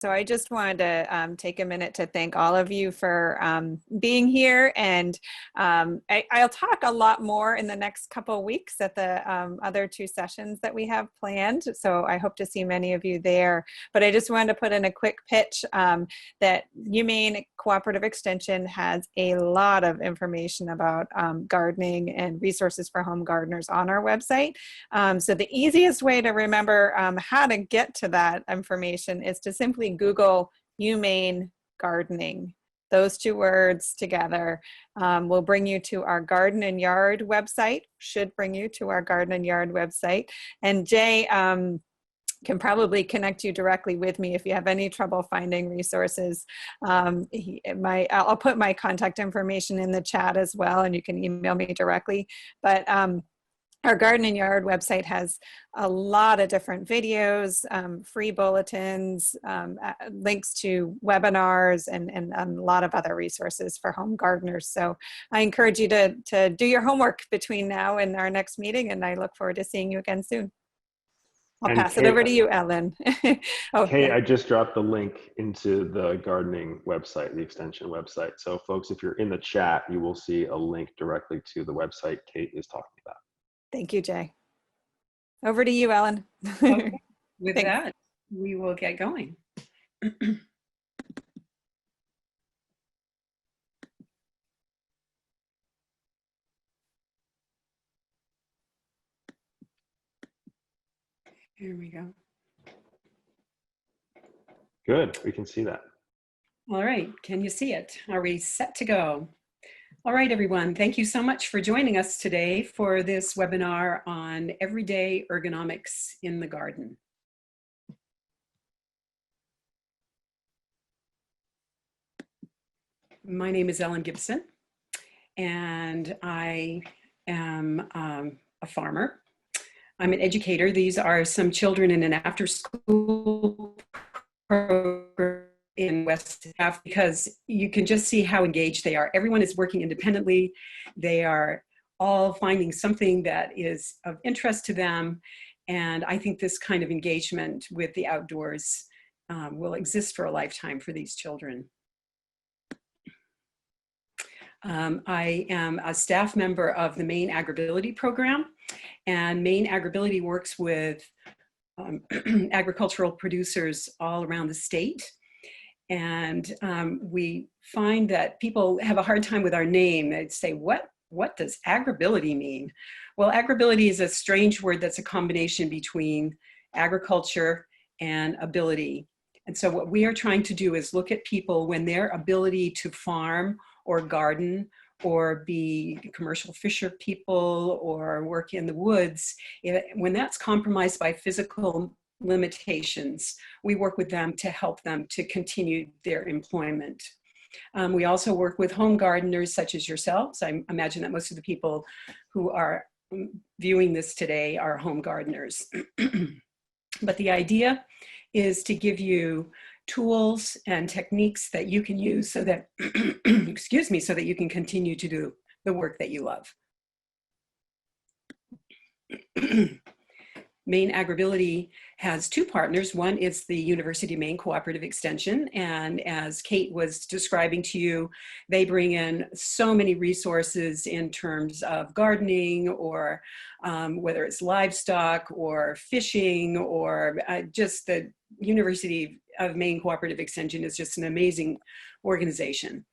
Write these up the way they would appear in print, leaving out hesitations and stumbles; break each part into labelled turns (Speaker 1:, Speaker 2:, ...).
Speaker 1: So I just wanted to take a minute to thank all of you for being here, and I'll talk a lot more in the next couple of weeks at the other two sessions that we have planned. So I hope to see many of you there. But I just wanted to put in a quick pitch that UMaine Cooperative Extension has a lot of information about gardening and resources for home gardeners on our website. So the easiest way to remember how to get to that information is to simply Google UMaine gardening. Those two words together will bring you to our Garden and Yard website, should bring you to our Garden and Yard website. And Jay can probably connect you directly with me if you have any trouble finding resources. I'll put my contact information in the chat as well, and you can email me directly. But our Garden and Yard website has a lot of different videos, free bulletins, links to webinars, and a lot of other resources for home gardeners. So I encourage you to do your homework between now and our next meeting, and I look forward to seeing you again soon. I'll pass it over to you, Ellen.
Speaker 2: Kate, I just dropped the link into the gardening website, the extension website. So folks, if you're in the chat, you will see a link directly to the website Kate is talking about.
Speaker 1: Thank you, Jay. Over to you, Ellen.
Speaker 3: Okay. With that, we will get going. Here we go.
Speaker 2: Good, we can see that.
Speaker 3: All right, can you see it? Are we set to go? All right, everyone, thank you so much for joining us today for this webinar on everyday ergonomics in the garden. My name is Ellen Gibson, and I am a farmer. I'm an educator. These are some children in an after-school program in West Africa, because you can just see how engaged they are. Everyone is working independently. They are all finding something that is of interest to them. And I think this kind of engagement with the outdoors will exist for a lifetime for these children. I am a staff member of the Maine AgrAbility program, and Maine AgrAbility works with agricultural producers all around the state. And we find that people have a hard time with our name. They'd say, what does AgrAbility mean? Well, AgrAbility is a strange word that's a combination between agriculture and ability. And so what we are trying to do is look at people when their ability to farm or garden or be commercial fisher people or work in the woods, when that's compromised by physical limitations, we work with them to help them to continue their employment. We also work with home gardeners such as yourselves. I imagine that most of the people who are viewing this today are home gardeners. But the idea is to give you tools and techniques that you can use so that, excuse me, so that you can continue to do the work that you love. Maine AgrAbility has two partners. One is the University of Maine Cooperative Extension, and as Kate was describing to you, they bring in so many resources in terms of gardening, or whether it's livestock or fishing, or just the University of Maine Cooperative Extension is just an amazing organization.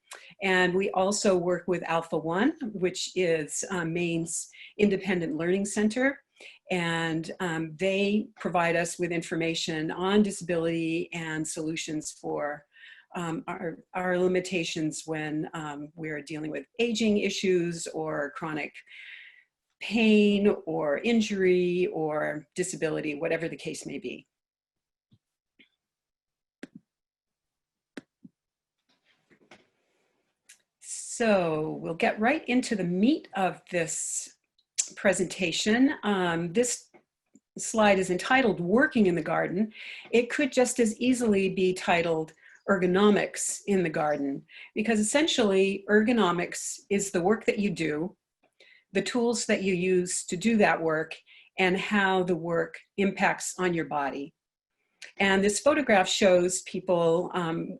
Speaker 3: And we also work with Alpha One, which is Maine's independent learning center. And they provide us with information on disability and solutions for our limitations when we're dealing with aging issues or chronic pain or injury or disability, whatever the case may be. So we'll get right into the meat of this presentation. This slide is entitled Working in the Garden. It could just as easily be titled Ergonomics in the Garden, because essentially ergonomics is the work that you do, the tools that you use to do that work, and how the work impacts on your body. And this photograph shows people,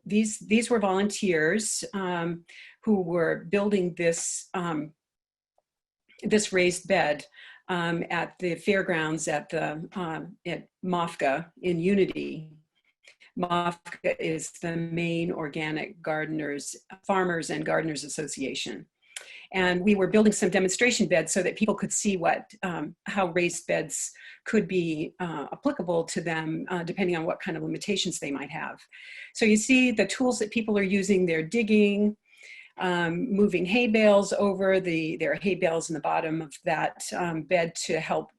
Speaker 3: these were volunteers who were building this, this raised bed at the fairgrounds at MAFGA in Unity. MAFGA is the Maine Organic Gardeners, Farmers and Gardeners Association. And we were building some demonstration beds so that people could see what, how raised beds could be applicable to them depending on what kind of limitations they might have. So you see the tools that people are using, they're digging, moving hay bales over. There are hay bales in the bottom of that bed to help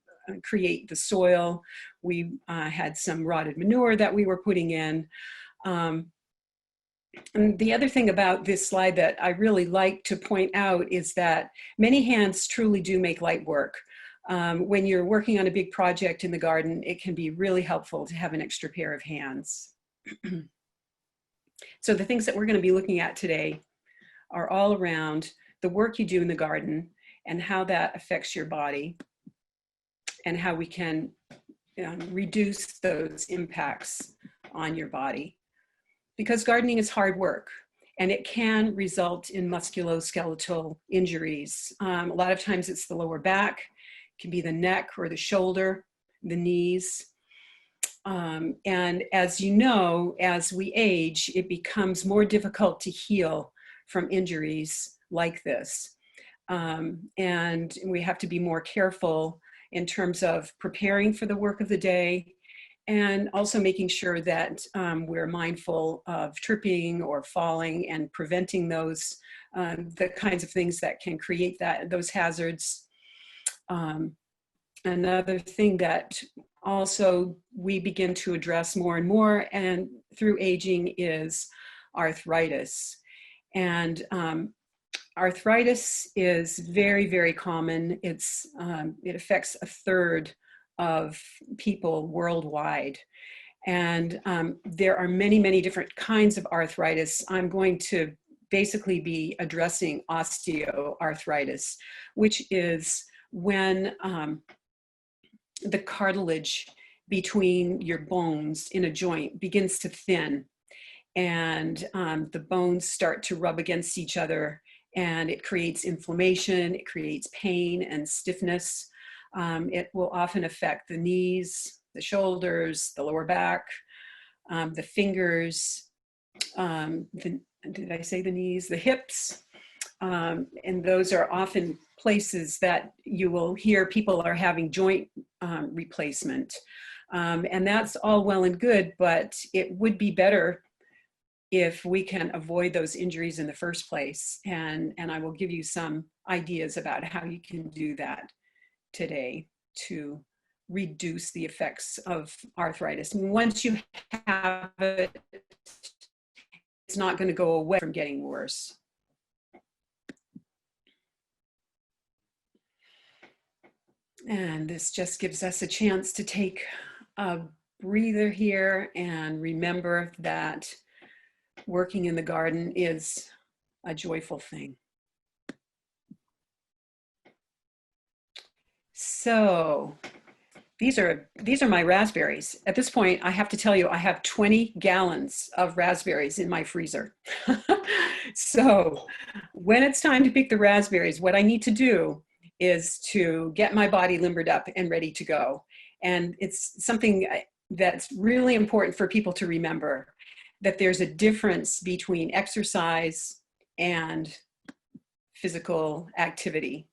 Speaker 3: create the soil. We had some rotted manure that we were putting in. And the other thing about this slide that I really like to point out is that many hands truly do make light work. When you're working on a big project in the garden, it can be really helpful to have an extra pair of hands. So the things that we're going to be looking at today are all around the work you do in the garden and how that affects your body and how we can reduce those impacts on your body. Because gardening is hard work and it can result in musculoskeletal injuries. A lot of times it's the lower back, it can be the neck or the shoulder, the knees. And as you know, as we age, it becomes more difficult to heal from injuries like this. And we have to be more careful in terms of preparing for the work of the day and also making sure that we're mindful of tripping or falling and preventing those, the kinds of things that can create those hazards. Another thing that also we begin to address more and more and through aging is arthritis. And arthritis is very, very common. It affects a third of people worldwide. And there are many, many different kinds of arthritis. I'm going to basically be addressing osteoarthritis, which is when the cartilage between your bones in a joint begins to thin and the bones start to rub against each other and it creates inflammation, it creates pain and stiffness. It will often affect the knees, the shoulders, the lower back, the fingers, did I say the knees, the hips, and those are often places that you will hear people are having joint replacement. And that's all well and good, but it would be better if we can avoid those injuries in the first place. And I will give you some ideas about how you can do that today to reduce the effects of arthritis. Once you have it, it's not going to go away from getting worse. And this just gives us a chance to take a breather here and remember that working in the garden is a joyful thing. So these are my raspberries. At this point, I have to tell you, I have 20 gallons of raspberries in my freezer. So when it's time to pick the raspberries, what I need to do is to get my body limbered up and ready to go. And it's something that's really important for people to remember, that there's a difference between exercise and physical activity.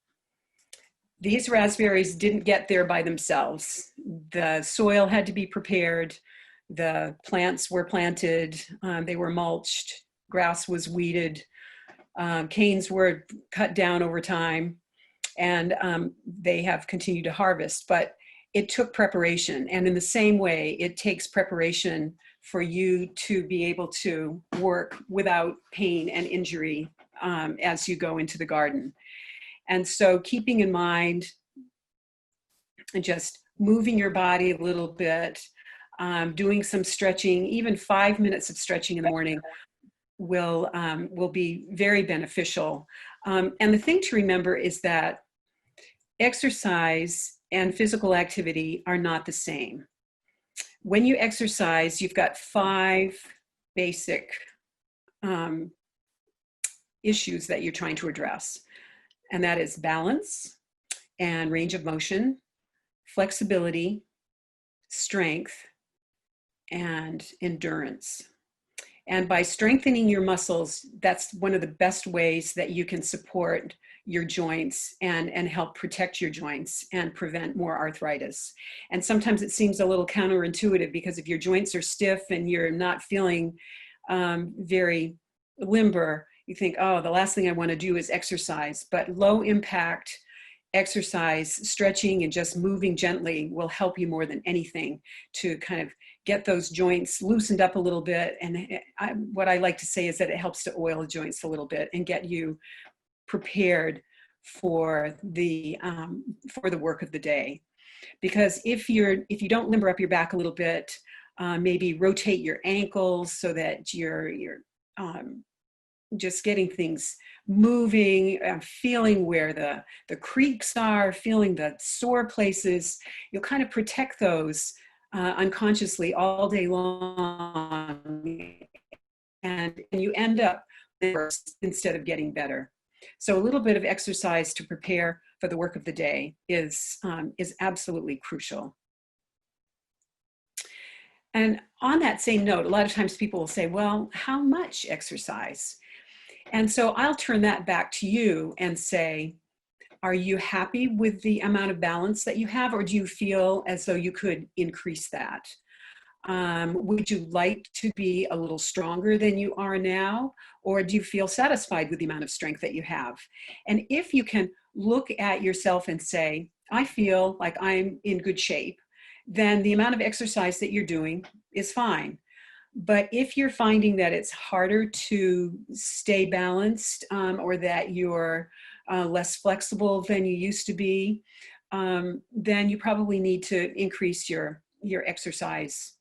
Speaker 3: These raspberries didn't get there by themselves. The soil had to be prepared. The plants were planted. They were mulched. Grass was weeded. Canes were cut down over time. And they have continued to harvest. But it took preparation. And in the same way, it takes preparation for you to be able to work without pain and injury as you go into the garden. And so keeping in mind and just moving your body a little bit, doing some stretching, even 5 minutes of stretching in the morning will be very beneficial. And the thing to remember is that exercise and physical activity are not the same. when you exercise, you've got 5 basic issues that you're trying to address. And that is balance and range of motion, flexibility, strength, and endurance. And by strengthening your muscles, that's one of the best ways that you can support your joints and help protect your joints and prevent more arthritis. And sometimes it seems a little counterintuitive, because if your joints are stiff and you're not feeling very limber, you think, oh, the last thing I want to do is exercise. But low impact exercise, stretching, and just moving gently will help you more than anything to kind of get those joints loosened up a little bit. And what I like to say is that it helps to oil the joints a little bit and get you prepared for the work of the day. Because if you don't limber up your back a little bit, maybe rotate your ankles so that you're just getting things moving, feeling where the creaks are, feeling the sore places, you'll kind of protect those unconsciously all day long, and you end up worse instead of getting better. So a little bit of exercise to prepare for the work of the day is absolutely crucial. And on that same note, a lot of times people will say, well, how much exercise? And so I'll turn that back to you and say, are you happy with the amount of balance that you have, or do you feel as though you could increase that? Would you like to be a little stronger than you are now, or do you feel satisfied with the amount of strength that you have? And if you can look at yourself and say, I feel like I'm in good shape, then the amount of exercise that you're doing is fine. But if you're finding that it's harder to stay balanced, or that you're less flexible than you used to be, then you probably need to increase your exercise.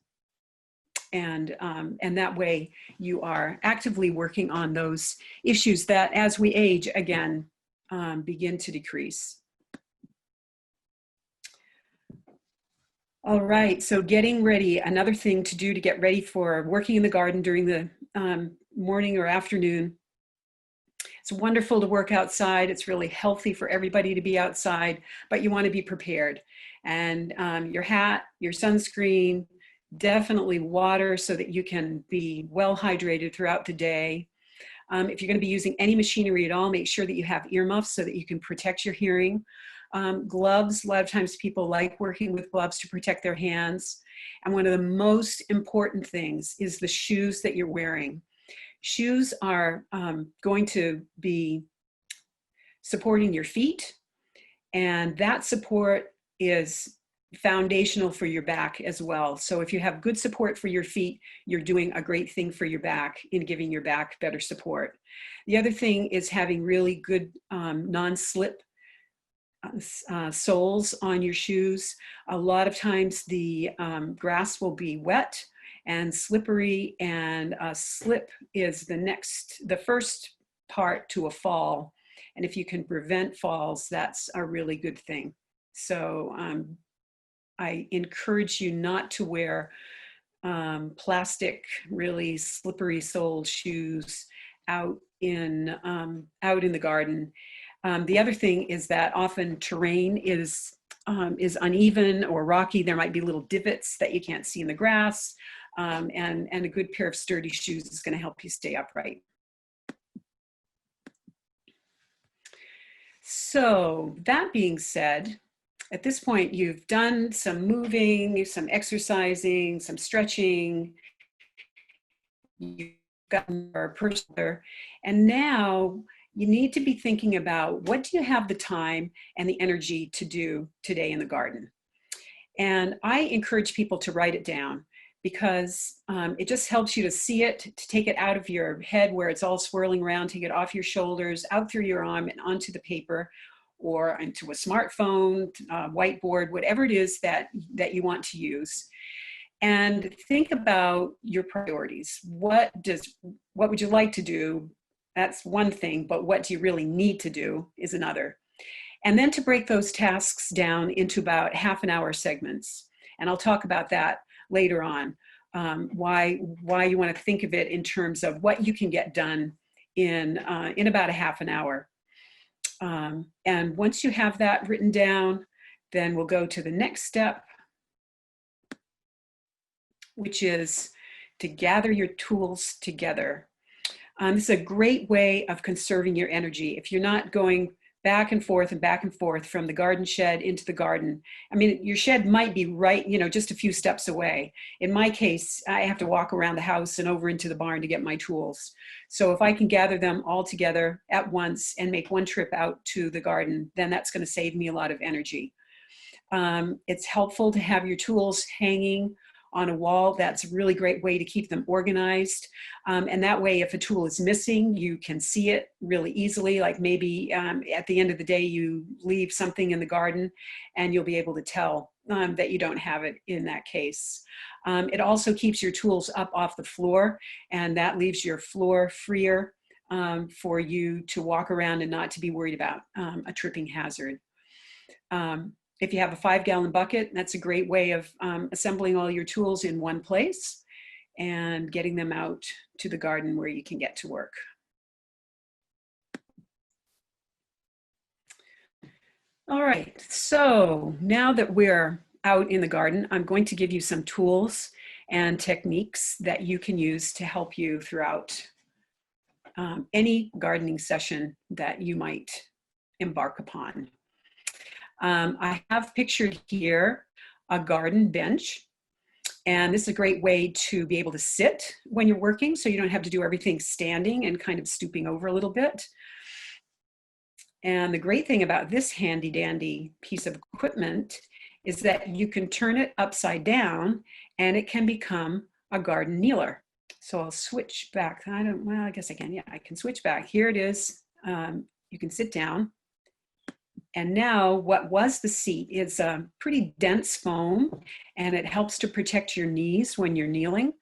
Speaker 3: And that way you are actively working on those issues that, as we age, again, begin to decrease. All right, so getting ready, another thing to do to get ready for working in the garden during the morning or afternoon. It's wonderful to work outside. It's really healthy for everybody to be outside, but you want to be prepared. And your hat, your sunscreen, definitely water so that you can be well hydrated throughout the day. If you're going to be using any machinery at all, make sure that you have earmuffs so that you can protect your hearing. Gloves, a lot of times people like working with gloves to protect their hands. And one of the most important things is the shoes that you're wearing. Shoes are going to be supporting your feet, and that support is foundational for your back as well. So if you have good support for your feet, you're doing a great thing for your back in giving your back better support. The other thing is having really good non-slip soles on your shoes. A lot of times the grass will be wet and slippery, and a slip is the first part to a fall. And if you can prevent falls, that's a really good thing. So I encourage you not to wear plastic, really slippery soled shoes out in the garden. The other thing is that often terrain is uneven or rocky. There might be little divots that you can't see in the grass, and a good pair of sturdy shoes is going to help you stay upright. So that being said, at this point, you've done some moving, some exercising, some stretching, you've gotten more personal, and now you need to be thinking about, what do you have the time and the energy to do today in the garden? And I encourage people to write it down, because it just helps you to see it, to take it out of your head where it's all swirling around, take it off your shoulders, out through your arm and onto the paper, or into a smartphone, whiteboard, whatever it is that you want to use. And think about your priorities. What would you like to do? That's one thing, but what do you really need to do is another. And then to break those tasks down into about half-an-hour segments. And I'll talk about that later on, why you want to think of it in terms of what you can get done in about a half an hour. And once you have that written down, then we'll go to the next step, which is to gather your tools together. This is a great way of conserving your energy. If you're not going back and forth from the garden shed into the garden. I mean, your shed might be right, just a few steps away. In my case, I have to walk around the house and over into the barn to get my tools. So if I can gather them all together at once and make one trip out to the garden, then that's going to save me a lot of energy. It's helpful to have your tools hanging on a wall. That's a really great way to keep them organized. And that way, if a tool is missing, you can see it really easily. Like maybe at the end of the day, you leave something in the garden and you'll be able to tell that you don't have it in that case. It also keeps your tools up off the floor, and that leaves your floor freer for you to walk around and not to be worried about a tripping hazard. If you have a 5-gallon bucket, that's a great way of assembling all your tools in one place and getting them out to the garden where you can get to work. All right, so now that we're out in the garden, I'm going to give you some tools and techniques that you can use to help you throughout any gardening session that you might embark upon. I have pictured here a garden bench, and this is a great way to be able to sit when you're working, so you don't have to do everything standing and kind of stooping over a little bit. And the great thing about this handy dandy piece of equipment is that you can turn it upside down and it can become a garden kneeler. So I'll switch back. I guess I can. Yeah, I can switch back. Here it is. You can sit down. And now what was the seat is a pretty dense foam, and it helps to protect your knees when you're kneeling.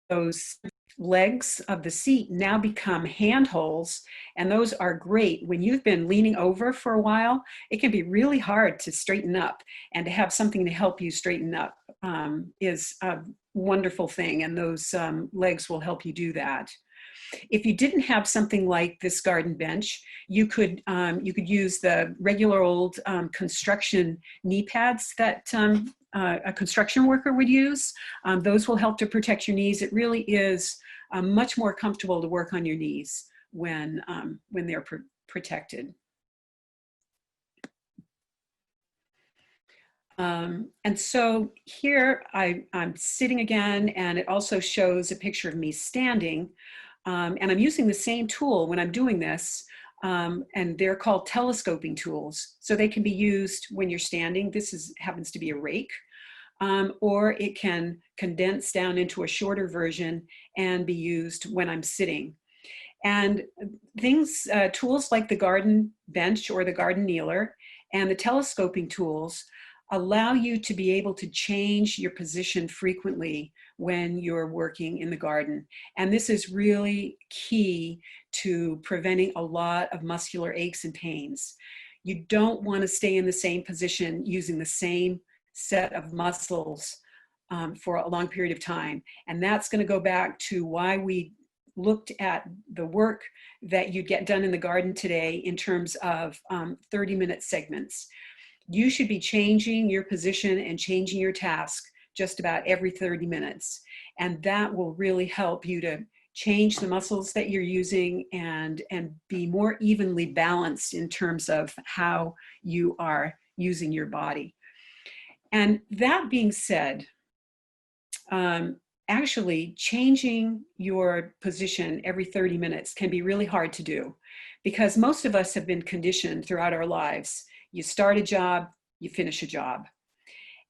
Speaker 3: Those legs of the seat now become handholds, and those are great. When you've been leaning over for a while, it can be really hard to straighten up, and to have something to help you straighten up is a wonderful thing, and those legs will help you do that. If you didn't have something like this garden bench, you could use the regular old construction knee pads that a construction worker would use. Those will help to protect your knees. It really is much more comfortable to work on your knees when they're protected. And so here I'm sitting again, and it also shows a picture of me standing. And I'm using the same tool when I'm doing this, and they're called telescoping tools. So they can be used when you're standing. This happens to be a rake, or it can condense down into a shorter version and be used when I'm sitting. And tools like the garden bench or the garden kneeler and the telescoping tools allow you to be able to change your position frequently when you're working in the garden. And this is really key to preventing a lot of muscular aches and pains. You don't want to stay in the same position using the same set of muscles for a long period of time. And that's going to go back to why we looked at the work that you get done in the garden today in terms of 30-minute segments. You should be changing your position and changing your task just about every 30 minutes. And that will really help you to change the muscles that you're using and be more evenly balanced in terms of how you are using your body. And that being said, actually changing your position every 30 minutes can be really hard to do, because most of us have been conditioned throughout our lives. You start a job, you finish a job.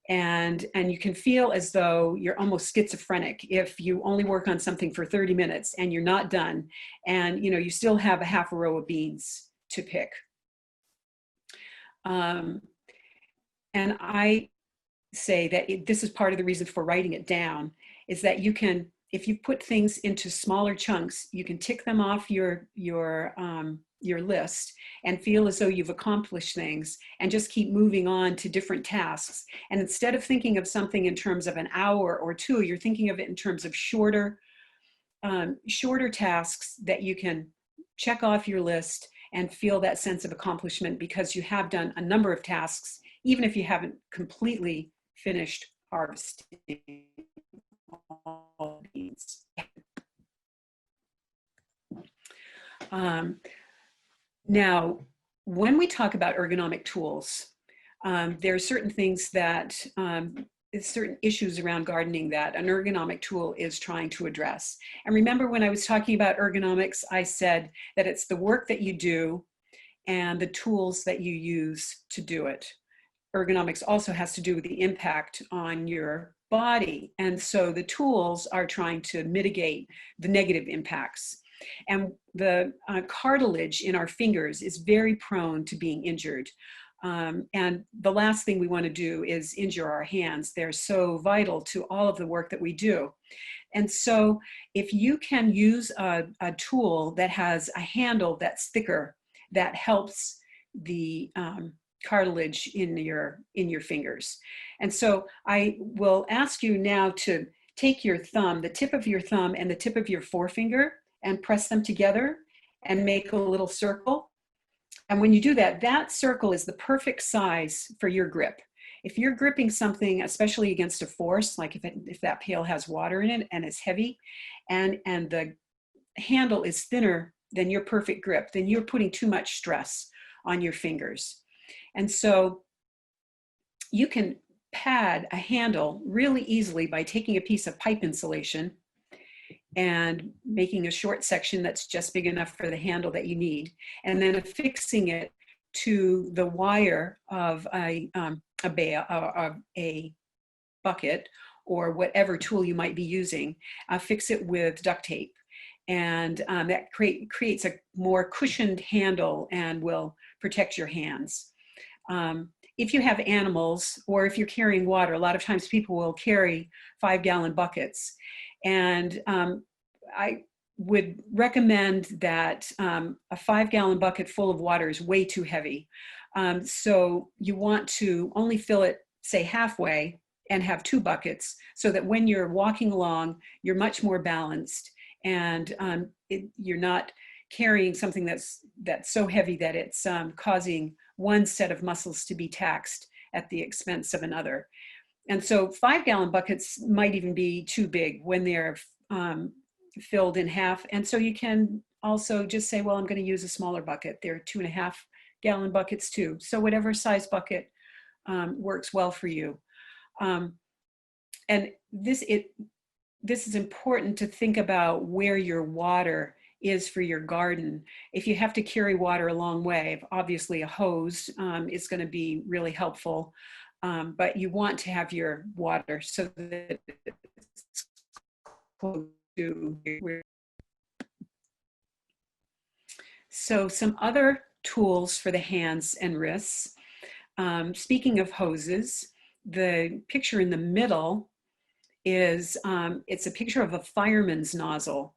Speaker 3: And you can feel as though you're almost schizophrenic if you only work on something for 30 minutes and you're not done, and you still have a half a row of beans to pick. And I say that this is part of the reason for writing it down, is that you can, if you put things into smaller chunks, you can tick them off your your list and feel as though you've accomplished things, and just keep moving on to different tasks. And instead of thinking of something in terms of an hour or two, you're thinking of it in terms of shorter tasks that you can check off your list and feel that sense of accomplishment because you have done a number of tasks, even if you haven't completely finished harvesting all beans. Now, when we talk about ergonomic tools, there are certain things that, certain issues around gardening that an ergonomic tool is trying to address. And remember when I was talking about ergonomics, I said that it's the work that you do and the tools that you use to do it. Ergonomics also has to do with the impact on your body. And so the tools are trying to mitigate the negative impacts. And the cartilage in our fingers is very prone to being injured. And the last thing we want to do is injure our hands. They're so vital to all of the work that we do. And so if you can use a tool that has a handle that's thicker, that helps the cartilage in your fingers. And so I will ask you now to take your thumb, the tip of your thumb and the tip of your forefinger, and press them together and make a little circle. And when you do that, that circle is the perfect size for your grip. If you're gripping something, especially against a force, like if that pail has water in it and it's heavy, and the handle is thinner than your perfect grip, then you're putting too much stress on your fingers. And so you can pad a handle really easily by taking a piece of pipe insulation and making a short section that's just big enough for the handle that you need, and then affixing it to the wire of a bucket or whatever tool you might be using. Fix it with duct tape, and that creates a more cushioned handle and will protect your hands. If you have animals or if you're carrying water, a lot of times people will carry 5-gallon buckets. And I would recommend that a 5-gallon bucket full of water is way too heavy. So you want to only fill it, say, halfway and have 2 buckets so that when you're walking along, you're much more balanced and you're not carrying something that's so heavy that it's causing one set of muscles to be taxed at the expense of another. And so 5-gallon buckets might even be too big when they're filled in half. And so you can also just say, well, I'm going to use a smaller bucket. There are 2.5-gallon buckets too. So whatever size bucket works well for you. And this is important to think about where your water is for your garden. If you have to carry water a long way, obviously a hose is going to be really helpful. But you want to have your water so that it's close to where. So some other tools for the hands and wrists. Speaking of hoses, the picture in the middle is, it's a picture of a fireman's nozzle.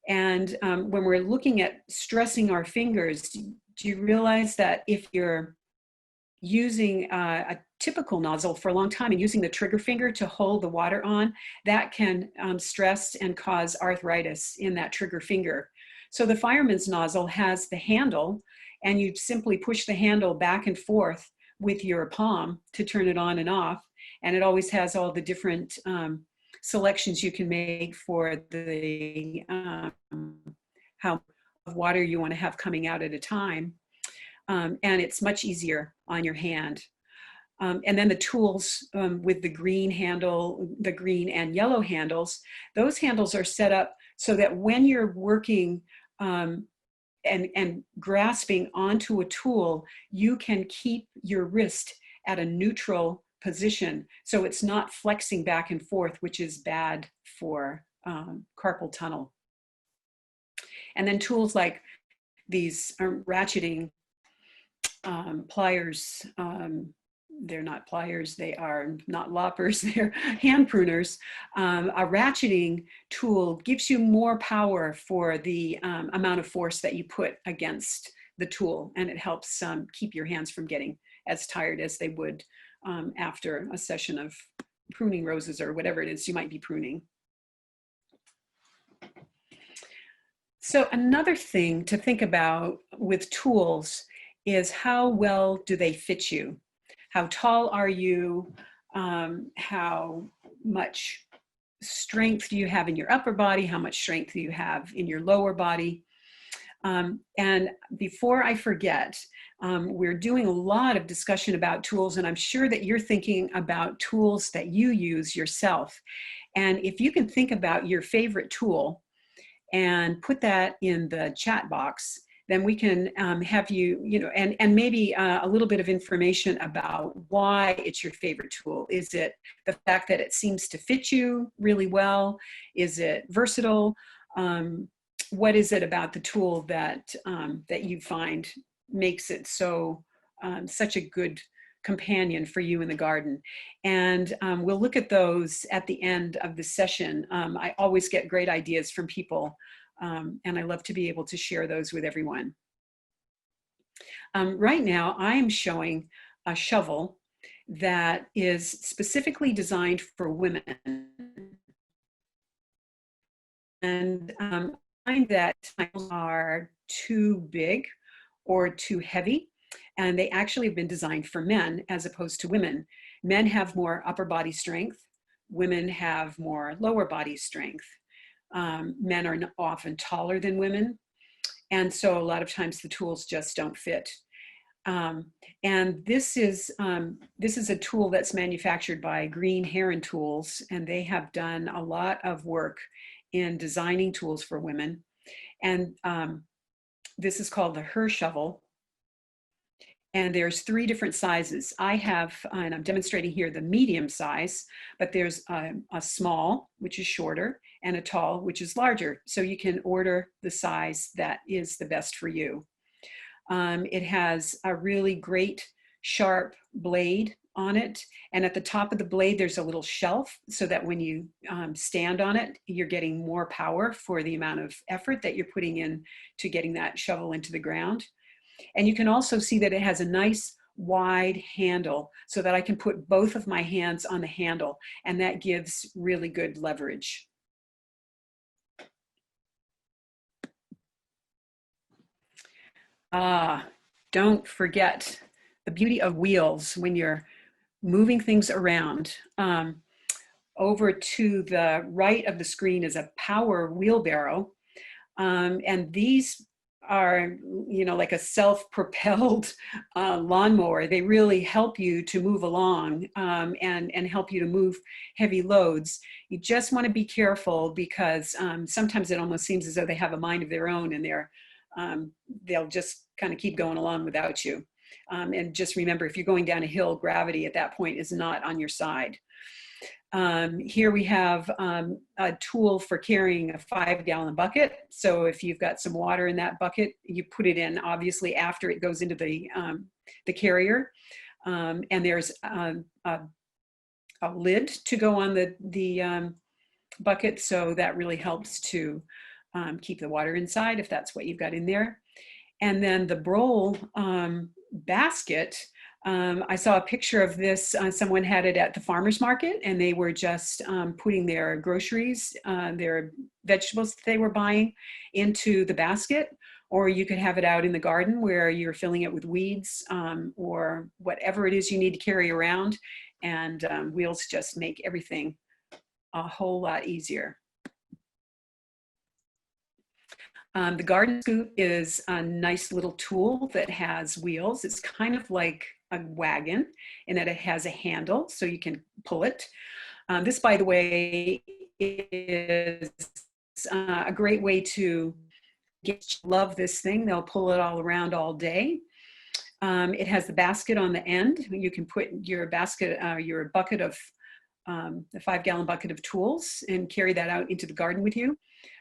Speaker 3: And when we're looking at stressing our fingers, do you realize that if you're using a typical nozzle for a long time and using the trigger finger to hold the water on, that can stress and cause arthritis in that trigger finger. So the fireman's nozzle has the handle, and you simply push the handle back and forth with your palm to turn it on and off. And it always has all the different selections you can make for the how much water you want to have coming out at a time. And it's much easier on your hand. And then the tools with the green handle, the green and yellow handles, those handles are set up so that when you're working and grasping onto a tool, you can keep your wrist at a neutral position. So it's not flexing back and forth, which is bad for carpal tunnel. And then tools like these ratcheting pliers, they're not pliers, they are not loppers, they're hand pruners. A ratcheting tool gives you more power for the amount of force that you put against the tool, and it helps keep your hands from getting as tired as they would after a session of pruning roses or whatever it is you might be pruning. So another thing to think about with tools is how well do they fit you? How tall are you? How much strength do you have in your upper body? How much strength do you have in your lower body? And before I forget, we're doing a lot of discussion about tools, and I'm sure that you're thinking about tools that you use yourself. And if you can think about your favorite tool and put that in the chat box, then we can have you, and maybe a little bit of information about why it's your favorite tool. Is it the fact that it seems to fit you really well? Is it versatile? What is it about the tool that that you find makes it so such a good companion for you in the garden? And we'll look at those at the end of the session. I always get great ideas from people, and I love to be able to share those with everyone. Right now, I am showing a shovel that is specifically designed for women. And I find that tools are too big or too heavy, and they actually have been designed for men as opposed to women. Men have more upper body strength. Women have more lower body strength. Men are often taller than women, and so a lot of times the tools just don't fit. And this is a tool that's manufactured by Green Heron Tools, and they have done a lot of work in designing tools for women. And this is called the Her Shovel. And there's 3 different sizes. I have, and I'm demonstrating here the medium size, but there's a small, which is shorter, and a tall, which is larger. So you can order the size that is the best for you. It has a really great sharp blade on it. And at the top of the blade, there's a little shelf so that when you stand on it, you're getting more power for the amount of effort that you're putting in to getting that shovel into the ground. And you can also see that it has a nice wide handle so that I can put both of my hands on the handle, and that gives really good leverage. Don't forget the beauty of wheels when you're moving things around. Over to the right of the screen is a power wheelbarrow, and these are, like a self-propelled lawnmower. They really help you to move along and help you to move heavy loads. You just want to be careful because sometimes it almost seems as though they have a mind of their own, and they'll just kind of keep going along without you. And just remember, if you're going down a hill, gravity at that point is not on your side. Here we have a tool for carrying a 5-gallon bucket. So if you've got some water in that bucket, you put it in obviously after it goes into the carrier. And there's a lid to go on the bucket, so that really helps to keep the water inside if that's what you've got in there. And then the Broll basket, I saw a picture of this. Someone had it at the farmer's market, and they were just putting their groceries, their vegetables that they were buying into the basket. Or you could have it out in the garden where you're filling it with weeds or whatever it is you need to carry around. And wheels just make everything a whole lot easier. The garden scoop is a nice little tool that has wheels. It's kind of like a wagon in that it has a handle so you can pull it. This, by the way, is a great way to love this thing. They'll pull it all around all day. It has the basket on the end. You can put your basket, your bucket of, the 5-gallon bucket of tools and carry that out into the garden with you.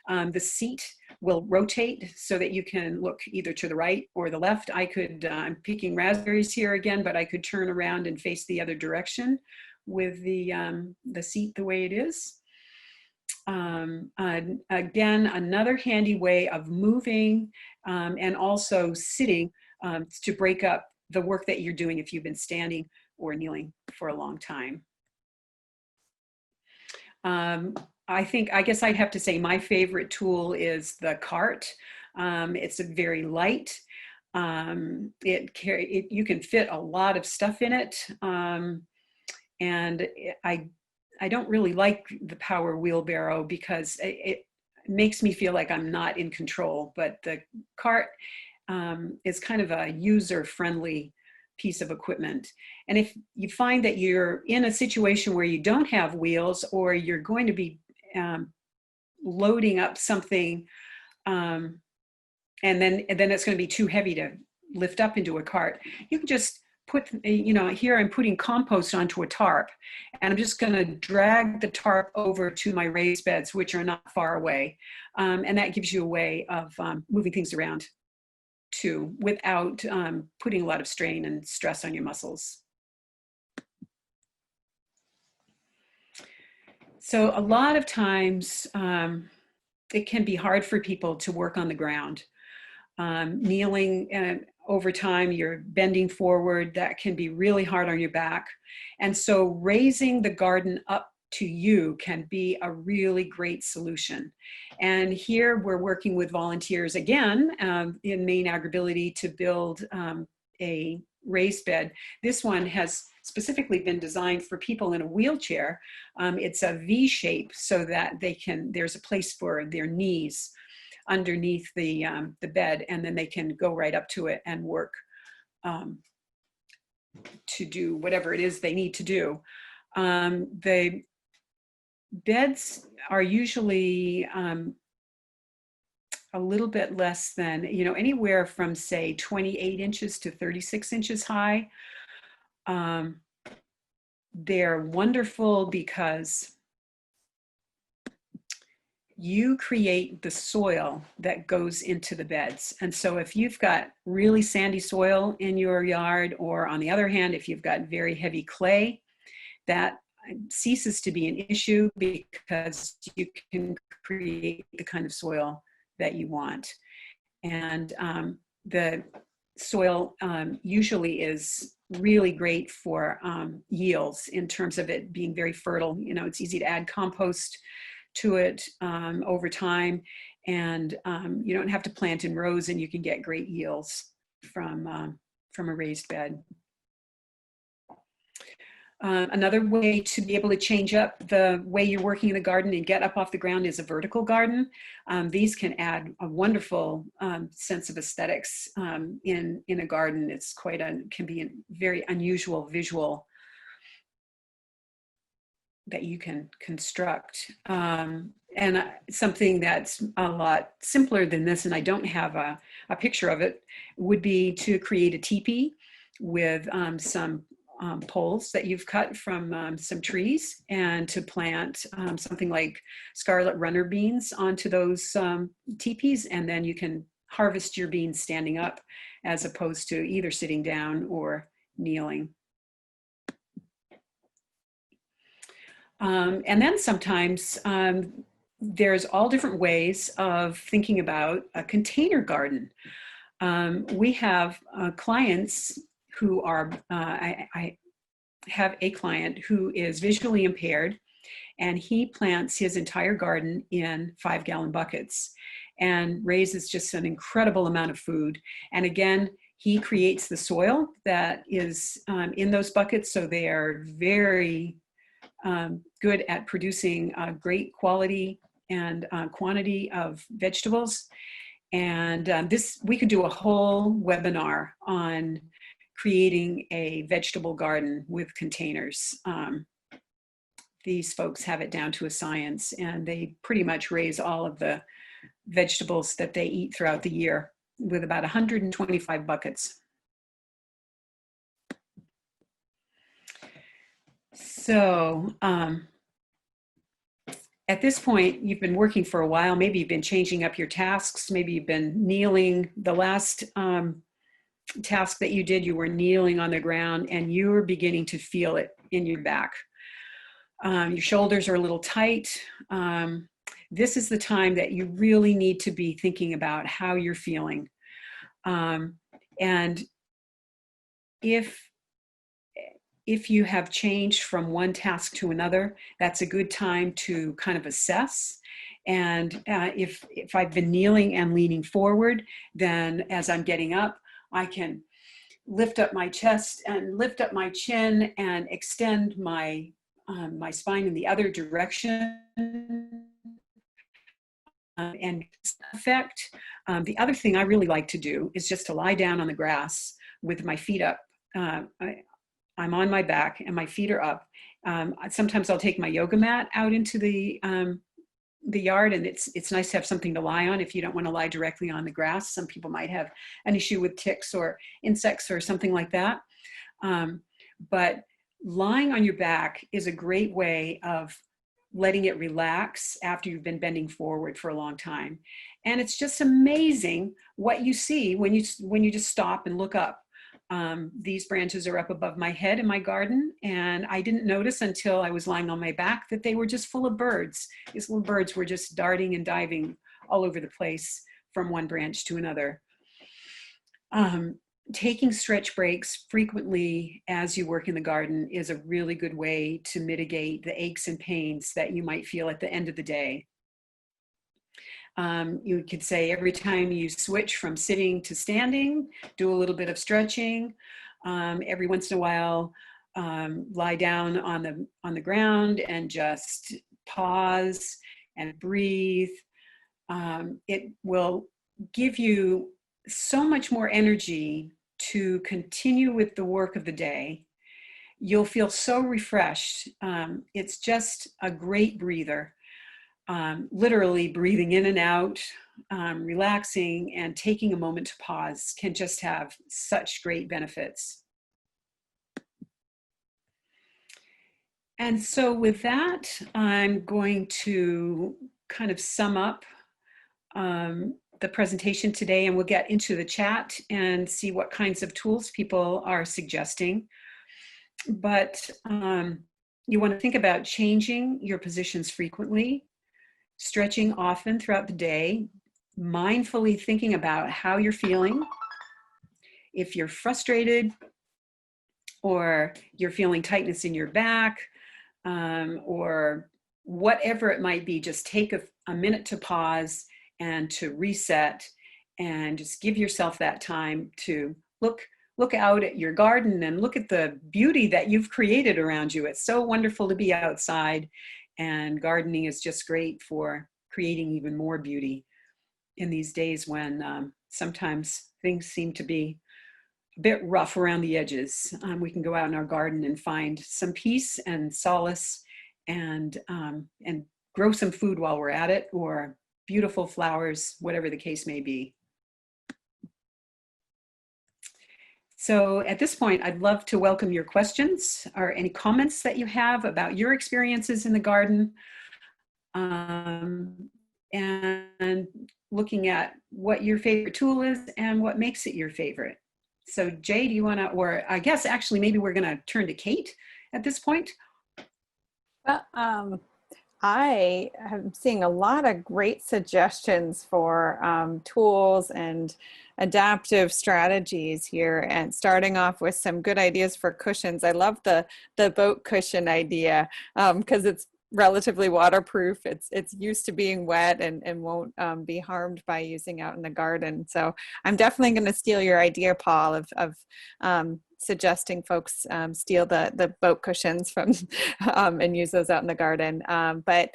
Speaker 3: The seat will rotate so that you can look either to the right or the left. I'm picking raspberries here again, but I could turn around and face the other direction with the seat the way it is. Again, another handy way of moving and also sitting to break up the work that you're doing if you've been standing or kneeling for a long time. I guess I'd have to say my favorite tool is the cart. It's very light. You can fit a lot of stuff in it. And I don't really like the power wheelbarrow because it makes me feel like I'm not in control, but the cart is kind of a user-friendly piece of equipment. And if you find that you're in a situation where you don't have wheels, or you're going to be loading up something and then it's going to be too heavy to lift up into a cart, you can just put, here I'm putting compost onto a tarp, and I'm just going to drag the tarp over to my raised beds, which are not far away. And that gives you a way of moving things around too, without putting a lot of strain and stress on your muscles. So a lot of times it can be hard for people to work on the ground. Kneeling over time, you're bending forward, that can be really hard on your back. And so raising the garden up to you can be a really great solution. And here we're working with volunteers again in Maine AgrAbility to build a raised bed. This one has specifically been designed for people in a wheelchair. It's a V shape so that there's a place for their knees underneath the bed, and then they can go right up to it and work to do whatever it is they need to do. The beds are usually a little bit less than, anywhere from say 28 inches to 36 inches high. They're wonderful because you create the soil that goes into the beds. And so if you've got really sandy soil in your yard, or on the other hand, if you've got very heavy clay, that ceases to be an issue because you can create the kind of soil that you want. And the soil usually is really great for yields in terms of it being very fertile. It's easy to add compost to it over time, and you don't have to plant in rows, and you can get great yields from a raised bed. Another way to be able to change up the way you're working in the garden and get up off the ground is a vertical garden. These can add a wonderful sense of aesthetics in a garden. It's can be a very unusual visual that you can construct. And something that's a lot simpler than this, and I don't have a picture of it, would be to create a teepee with some poles that you've cut from some trees, and to plant something like scarlet runner beans onto those teepees, and then you can harvest your beans standing up as opposed to either sitting down or kneeling. And then sometimes there's all different ways of thinking about a container garden. We have clients who are, I have a client who is visually impaired, and he plants his entire garden in 5-gallon buckets and raises just an incredible amount of food. And again, he creates the soil that is in those buckets, so they are very good at producing great quality and quantity of vegetables. And we could do a whole webinar on creating a vegetable garden with containers. These folks have it down to a science, and they pretty much raise all of the vegetables that they eat throughout the year with about 125 buckets. So at this point, you've been working for a while. Maybe you've been changing up your tasks. Maybe you've been kneeling. The last task that you did, you were kneeling on the ground, and you were beginning to feel it in your back. your shoulders are a little tight, this is the time that you really need to be thinking about how you're feeling. And if you have changed from one task to another, that's a good time to kind of assess. And if I've been kneeling and leaning forward, then as I'm getting up, I can lift up my chest and lift up my chin and extend my my spine in the other direction. And effect. The other thing I really like to do is just to lie down on the grass with my feet up. I'm on my back and my feet are up. Sometimes I'll take my yoga mat out into the yard, and it's nice to have something to lie on if you don't want to lie directly on the grass. Some people might have an issue with ticks or insects or something like that. But lying on your back is a great way of letting it relax after you've been bending forward for a long time. And it's just amazing what you see when you just stop and look up. These branches are up above my head in my garden, and I didn't notice until I was lying on my back that they were just full of birds. These little birds were just darting and diving all over the place from one branch to another. Taking stretch breaks frequently as you work in the garden is a really good way to mitigate the aches and pains that you might feel at the end of the day. You could say every time you switch from sitting to standing, do a little bit of stretching. Every once in a while, lie down on the ground and just pause and breathe. It will give you so much more energy to continue with the work of the day. You'll feel so refreshed. It's just a great breather. Literally breathing in and out, relaxing, and taking a moment to pause can just have such great benefits. And so with that, I'm going to kind of sum up the presentation today, and we'll get into the chat and see what kinds of tools people are suggesting. But you want to think about changing your positions frequently, stretching often throughout the day, mindfully thinking about how you're feeling. If you're frustrated or you're feeling tightness in your back, or whatever it might be, just take a minute to pause and to reset, and just give yourself that time to look out at your garden and look at the beauty that you've created around you. It's so wonderful to be outside, and gardening is just great for creating even more beauty in these days when sometimes things seem to be a bit rough around the edges. We can go out in our garden and find some peace and solace, and grow some food while we're at it, or beautiful flowers, whatever the case may be. So at this point, I'd love to welcome your questions or any comments that you have about your experiences in the garden, and looking at what your favorite tool is and what makes it your favorite. So Jay, do you want to, or I guess actually maybe we're going to turn to Kate at this point.
Speaker 1: I am seeing a lot of great suggestions for tools and adaptive strategies here, and starting off with some good ideas for cushions. I love the boat cushion idea because it's relatively waterproof. It's used to being wet and won't be harmed by using out in the garden. So I'm definitely going to steal your idea, Paul, of suggesting folks steal the boat cushions from and use those out in the garden. But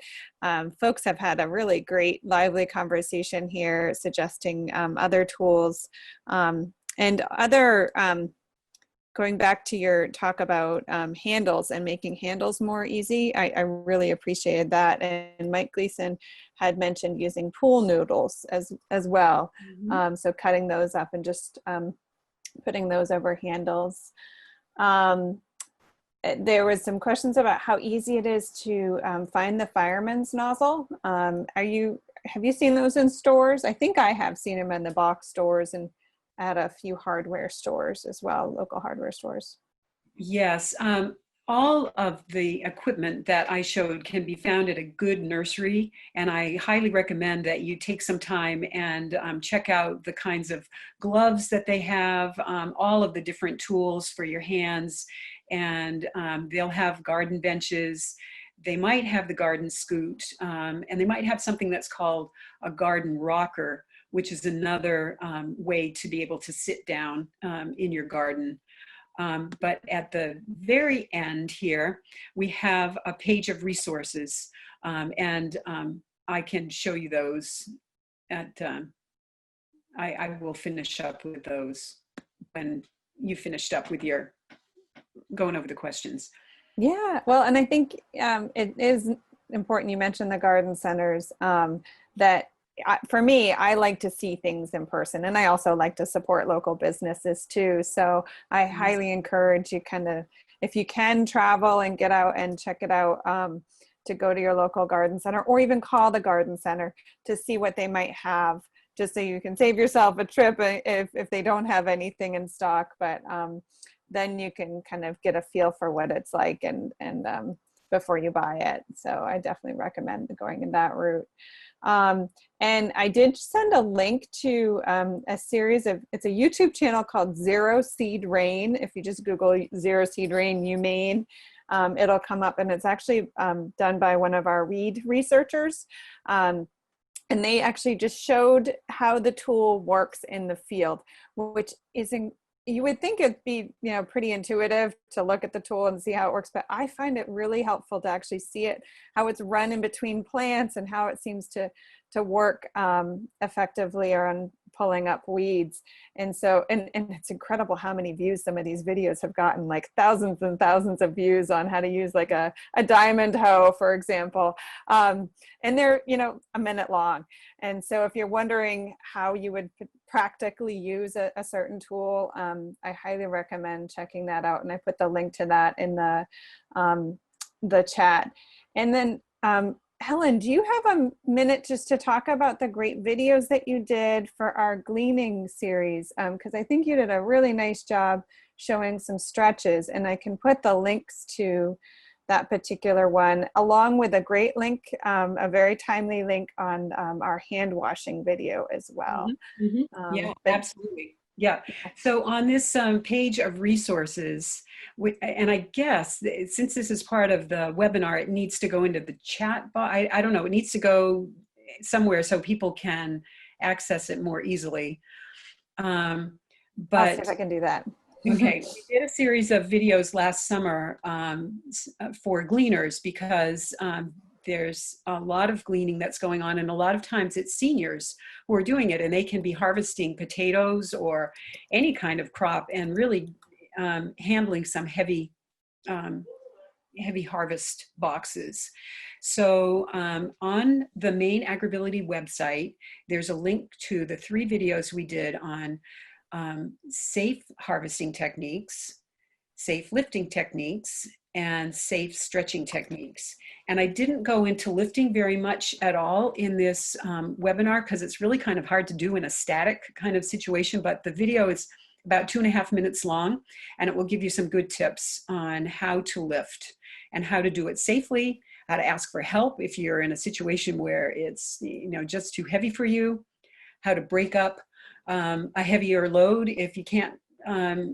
Speaker 1: folks have had a really great lively conversation here, suggesting other tools and other going back to your talk about handles and making handles more easy. I really appreciated that. And Mike Gleason had mentioned using pool noodles as well.
Speaker 3: Mm-hmm.
Speaker 1: So cutting those up and just putting those over handles. There was some questions about how easy it is to find the fireman's nozzle. Have you seen those in stores? I think I have seen them in the box stores and at a few hardware stores as well, local hardware stores.
Speaker 3: Yes. all of the equipment that I showed can be found at a good nursery, and I highly recommend that you take some time and check out the kinds of gloves that they have, all of the different tools for your hands, and they'll have garden benches. They might have the garden scoot, and they might have something that's called a garden rocker, which is another way to be able to sit down in your garden. But at the very end here, we have a page of resources, and I can show you those at, I will finish up with those when you finished up with your going over the questions.
Speaker 1: Yeah, well, and I think it is important you mentioned the garden centers, that for me, I like to see things in person, and I also like to support local businesses too. So I highly encourage you kind of, if you can travel and get out and check it out, to go to your local garden center, or even call the garden center to see what they might have, just so you can save yourself a trip if they don't have anything in stock. But then you can kind of get a feel for what it's like and before you buy it. So I definitely recommend going in that route. And I did send a link to a series of, it's a YouTube channel called Zero Seed Rain. If you just Google Zero Seed Rain UMaine, it'll come up, and it's actually done by one of our weed researchers. And they actually just showed how the tool works in the field, which is you would think it'd be, you know, pretty intuitive to look at the tool and see how it works, but I find it really helpful to actually see it, how it's run in between plants and how it seems to work effectively on pulling up weeds. And so, and it's incredible how many views some of these videos have gotten, like thousands and thousands of views on how to use like a diamond hoe, for example. And they're, you know, a minute long. And so if you're wondering how you would practically use a certain tool, I highly recommend checking that out. And I put the link to that in the chat. And then Helen, do you have a minute just to talk about the great videos that you did for our gleaning series? Because I think you did a really nice job showing some stretches, and I can put the links to that particular one, along with a great link, a very timely link on our hand washing video as well.
Speaker 3: Mm-hmm. Mm-hmm. Yeah, absolutely. Yeah. So on this page of resources, and I guess since this is part of the webinar, it needs to go into the chat box. I don't know. It needs to go somewhere so people can access it more easily. But
Speaker 1: I'll see if I can do that.
Speaker 3: Okay, we did a series of videos last summer for gleaners because there's a lot of gleaning that's going on, and a lot of times it's seniors who are doing it, and they can be harvesting potatoes or any kind of crop and really handling some heavy harvest boxes. So on the Maine AgrAbility website, there's a link to the 3 videos we did on safe harvesting techniques, safe lifting techniques, and safe stretching techniques. And I didn't go into lifting very much at all in this webinar because it's really kind of hard to do in a static kind of situation, but the video is about 2.5 minutes long, and it will give you some good tips on how to lift and how to do it safely, how to ask for help if you're in a situation where it's, you know, just too heavy for you, how to break up a heavier load if you can't,